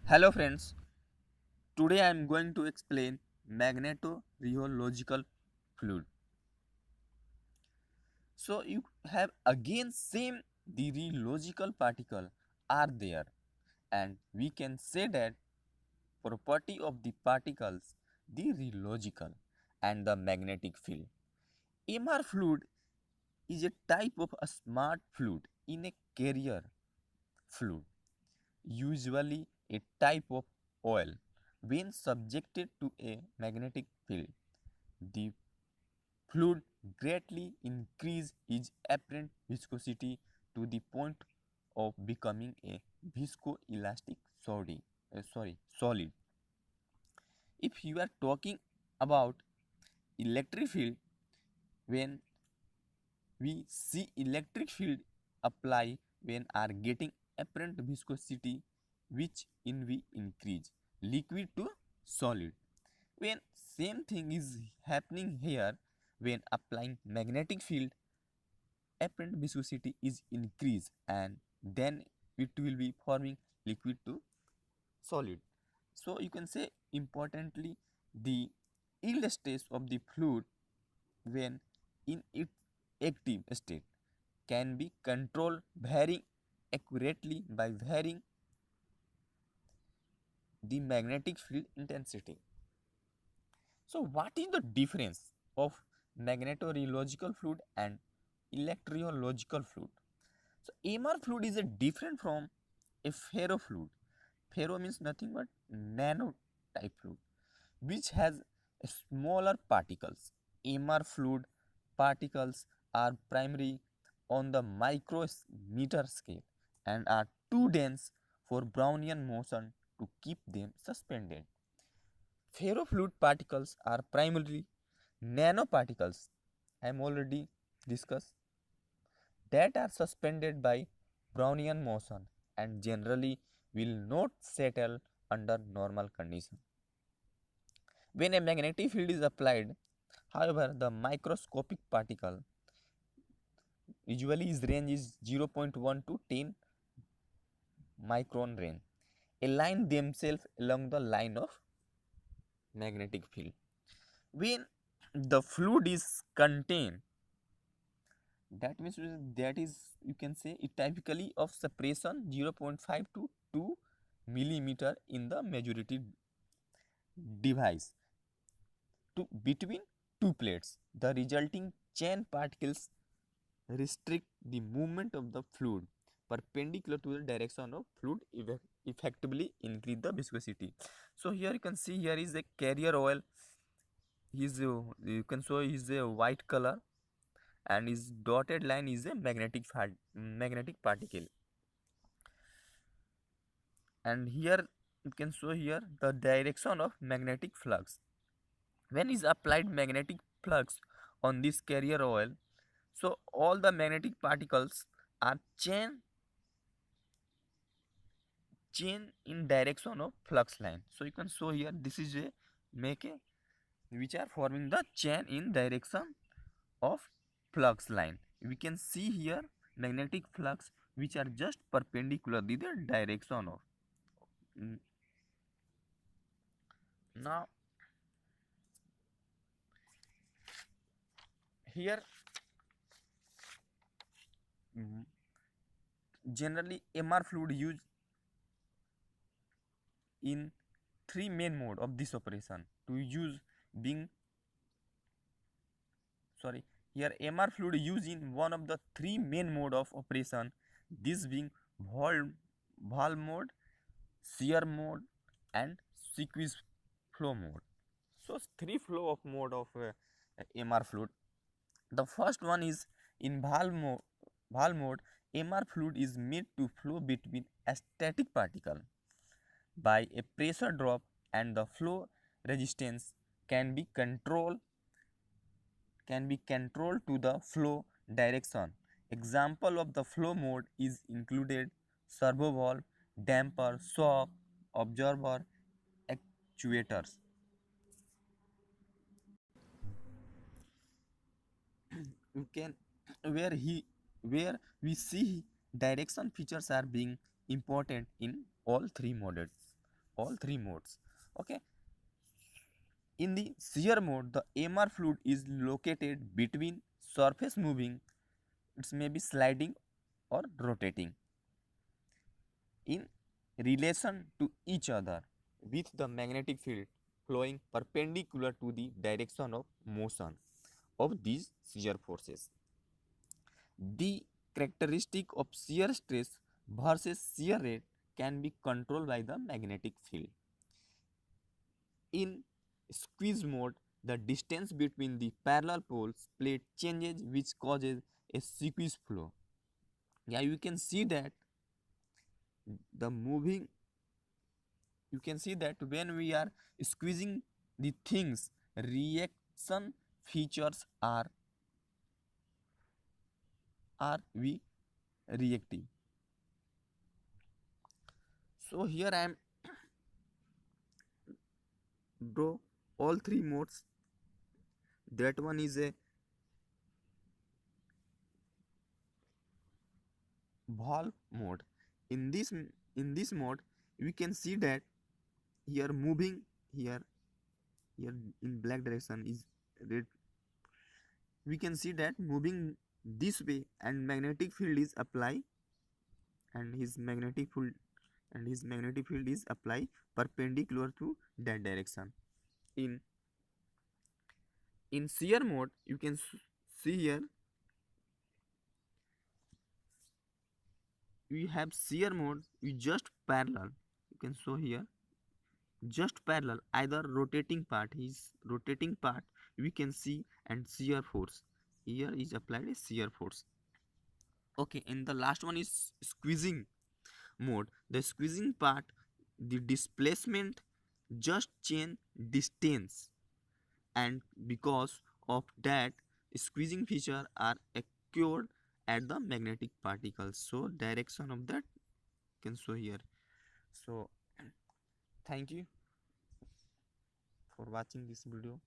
Hello friends, today I am going to explain magnetorheological fluid. So you have again same the rheological particle are there, and we can say that property of the particles the rheological and the magnetic field. MR fluid is a type of a smart fluid in a carrier fluid, usually a type of oil. When subjected to a magnetic field, the fluid greatly increase its apparent viscosity to the point of becoming a viscoelastic solid. If you are talking about electric field, when we see electric field apply when are getting apparent viscosity which in we increase liquid to solid. When same thing is happening here, when applying magnetic field apparent viscosity is increased and then it will be forming liquid to solid. So you can say importantly the yield stage of the fluid when in its active state can be controlled very accurately by varying the magnetic field intensity. So what is the difference of magnetorheological fluid and electrological fluid? So MR fluid is a different from a ferrofluid. Ferro means nothing but nano type fluid, which has smaller particles. MR fluid particles are primary on the micrometer scale and are too dense for Brownian motion to keep them suspended. Ferrofluid particles are primarily nanoparticles, I am already discussed, that are suspended by Brownian motion and generally will not settle under normal conditions. When a magnetic field is applied, however, the microscopic particle usually its range is 0.1 to 10 micron range align themselves along the line of magnetic field. When the fluid is contained, that means that is you can say it typically of separation 0.5 to 2 millimeter in the majority device to between two plates. The resulting chain particles restrict the movement of the fluid perpendicular to the direction of fluid, effectively increase the viscosity. So here you can see here is a carrier oil. His you can show is a white color and his dotted line is a magnetic particle. And here you can show here the direction of magnetic flux. When is applied magnetic flux on this carrier oil, so all the magnetic particles are chain in direction of flux line. So you can show here this is a make a which are forming the chain in direction of flux line. We can see here magnetic flux which are just perpendicular to the direction of. Now here generally MR fluid used in three main mode of this operation to use being sorry here MR fluid used in one of the three main mode of operation, this being valve, valve mode, shear mode and squeeze flow mode. So three flow of mode of MR fluid. The first one is in valve mode. MR fluid is made to flow between a static particle by a pressure drop and the flow resistance can be controlled to the flow direction. Example of the flow mode is included servo valve, damper, shock, absorber, actuators. You can where he where we see direction features are being important in all three modes. all three modes. Okay. In the shear mode, the MR fluid is located between surface moving, it may be sliding or rotating, in relation to each other, with the magnetic field flowing perpendicular to the direction of motion of these shear forces. The characteristic of shear stress versus shear rate can be controlled by the magnetic field. In squeeze mode, the distance between the parallel poles plate changes, which causes a squeeze flow. Yeah, you can see that the moving, you can see that when we are squeezing the things, reaction features are we reactive. So here I am draw all three modes. That one is a valve mode. In this mode we can see that here moving, here in black direction is red. We can see that moving this way and magnetic field is apply, and his magnetic field is apply perpendicular to that direction. In in shear mode you can see here we have shear mode, we just parallel, you can show here just parallel either rotating part, his rotating part we can see, and shear force, here is applied a shear force. Okay, and the last one is squeezing mode. The squeezing part, the displacement just change distance, and because of that squeezing feature are occurred at the magnetic particles, so direction of that can show here. So thank you for watching this video.